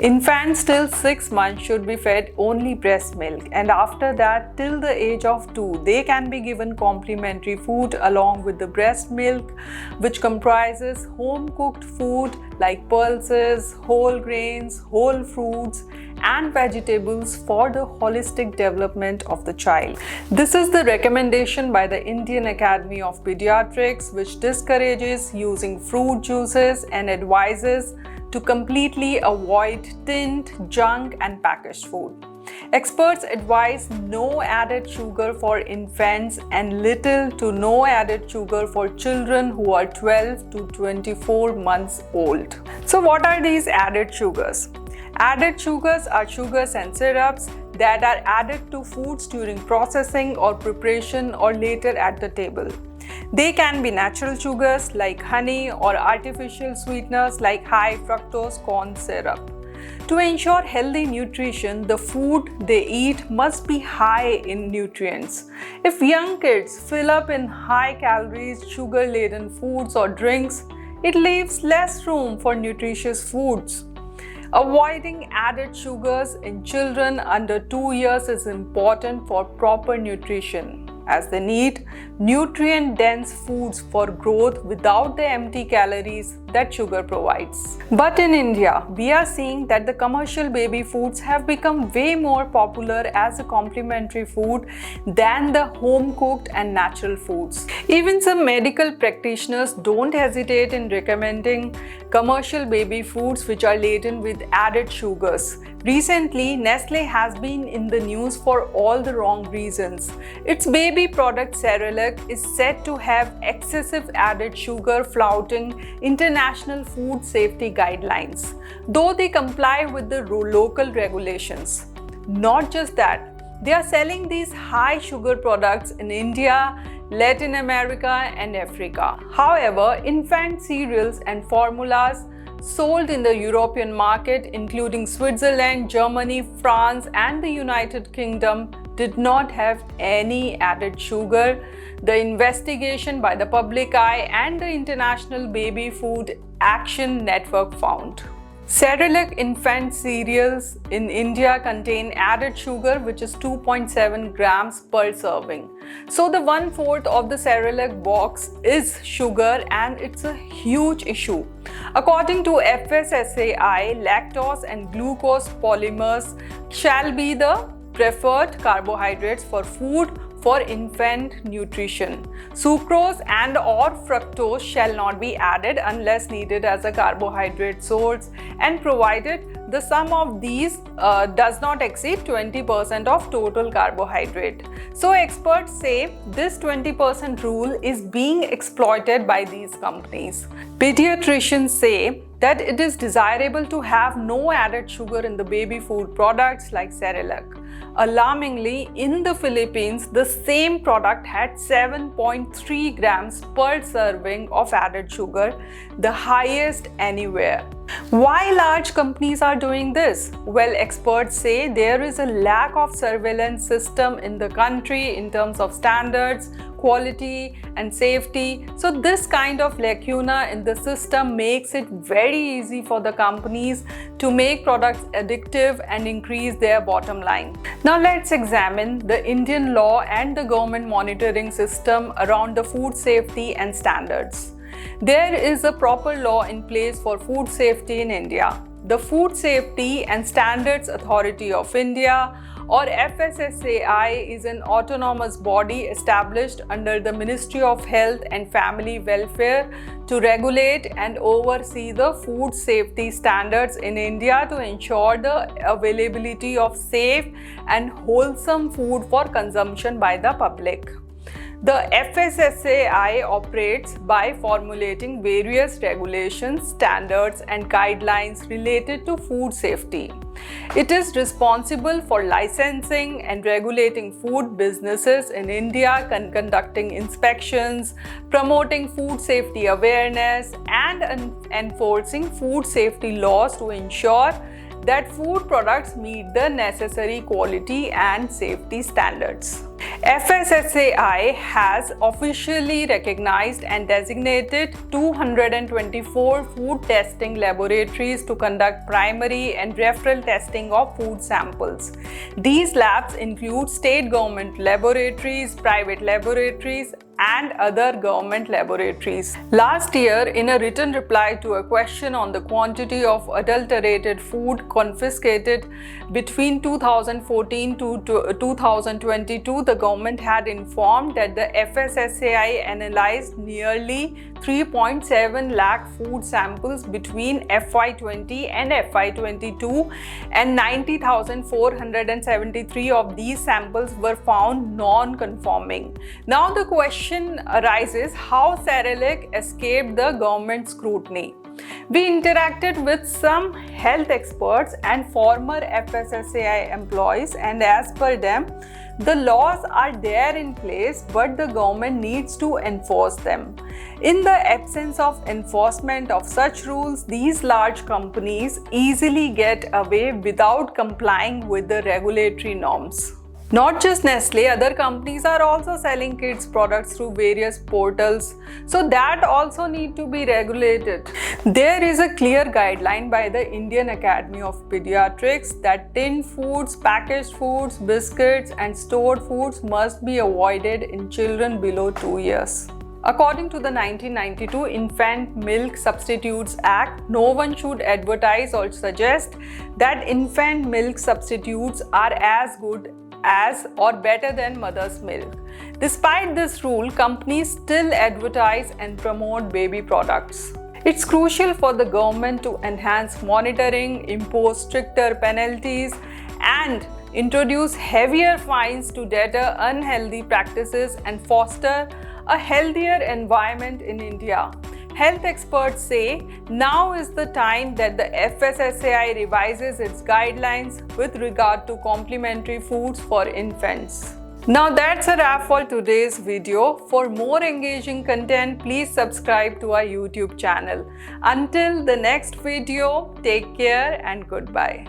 Infants till 6 months should be fed only breast milk, and after that, till the age of 2, they can be given complementary food along with the breast milk, which comprises home cooked food like pulses, whole grains, whole fruits, and vegetables for the holistic development of the child. This is the recommendation by the Indian Academy of Pediatrics, which discourages using fruit juices and advises to completely avoid tinned, junk, and packaged food. Experts advise no added sugar for infants and little to no added sugar for children who are 12 to 24 months old. So what are these added sugars? Added sugars are sugars and syrups that are added to foods during processing or preparation or later at the table. They can be natural sugars like honey or artificial sweeteners like high fructose corn syrup. To ensure healthy nutrition, the food they eat must be high in nutrients. If young kids fill up in high calories, sugar-laden foods or drinks, it leaves less room for nutritious foods. Avoiding added sugars in children under 2 years is important for proper nutrition, as they need nutrient-dense foods for growth without the empty calories that sugar provides. But in India, we are seeing that the commercial baby foods have become way more popular as a complementary food than the home-cooked and natural foods. Even some medical practitioners don't hesitate in recommending commercial baby foods which are laden with added sugars. Recently, Nestle has been in the news for all the wrong reasons. Its baby product Cerelac is said to have excessive added sugar, flouting international food safety guidelines, though they comply with the local regulations. Not just that, they are selling these high sugar products in India, Latin America, and Africa. However, infant cereals and formulas sold in the European market, including Switzerland, Germany, France, and the United Kingdom, did not have any added sugar. The investigation by the Public Eye and the International Baby Food Action Network found. Cerelac infant cereals in India contain added sugar, which is 2.7 grams per serving. So the 1/4 of the Cerelac box is sugar, and it's a huge issue. According to FSSAI, lactose and glucose polymers shall be the preferred carbohydrates for food for infant nutrition. Sucrose and or fructose shall not be added unless needed as a carbohydrate source, and provided the sum of these does not exceed 20% of total carbohydrate. So experts say this 20% rule is being exploited by these companies. Pediatricians say that it is desirable to have no added sugar in the baby food products like Cerelac. Alarmingly, in the Philippines, the same product had 7.3 grams per serving of added sugar, the highest anywhere. Why large companies are doing this? Well, experts say there is a lack of surveillance system in the country in terms of standards, quality, and safety. So this kind of lacuna in the system makes it very easy for the companies to make products addictive and increase their bottom line. Now let's examine the Indian law and the government monitoring system around the food safety and standards. There is a proper law in place for food safety in India. The Food Safety and Standards Authority of India, or FSSAI, is an autonomous body established under the Ministry of Health and Family Welfare to regulate and oversee the food safety standards in India to ensure the availability of safe and wholesome food for consumption by the public. The FSSAI operates by formulating various regulations, standards, and guidelines related to food safety. It is responsible for licensing and regulating food businesses in India, conducting inspections, promoting food safety awareness, and enforcing food safety laws to ensure that food products meet the necessary quality and safety standards. FSSAI has officially recognized and designated 224 food testing laboratories to conduct primary and referral testing of food samples. These labs include state government laboratories, private laboratories, and other government laboratories. Last year, in a written reply to a question on the quantity of adulterated food confiscated between 2014 to 2022, the government had informed that the FSSAI analyzed nearly 3.7 lakh food samples between FY20 and FY22, and 90,473 of these samples were found non-conforming. Now the question arises how Cerelac escaped the government scrutiny. We interacted with some health experts and former FSSAI employees, and as per them, the laws are there in place, but the government needs to enforce them. In the absence of enforcement of such rules, these large companies easily get away without complying with the regulatory norms. Not just Nestle, other companies are also selling kids products through various portals, so that also need to be regulated. There is a clear guideline by the Indian Academy of Pediatrics that tinned foods, packaged foods, biscuits and stored foods must be avoided in children below 2 years. According to the 1992 Infant Milk Substitutes Act, no one should advertise or suggest that infant milk substitutes are as good as or better than mother's milk. Despite this rule, companies still advertise and promote baby products. It's crucial for the government to enhance monitoring, impose stricter penalties, and introduce heavier fines to deter unhealthy practices and foster a healthier environment in India. Health experts say now is the time that the FSSAI revises its guidelines with regard to complementary foods for infants. Now that's a wrap for today's video. For more engaging content, please subscribe to our YouTube channel. Until the next video, take care and goodbye.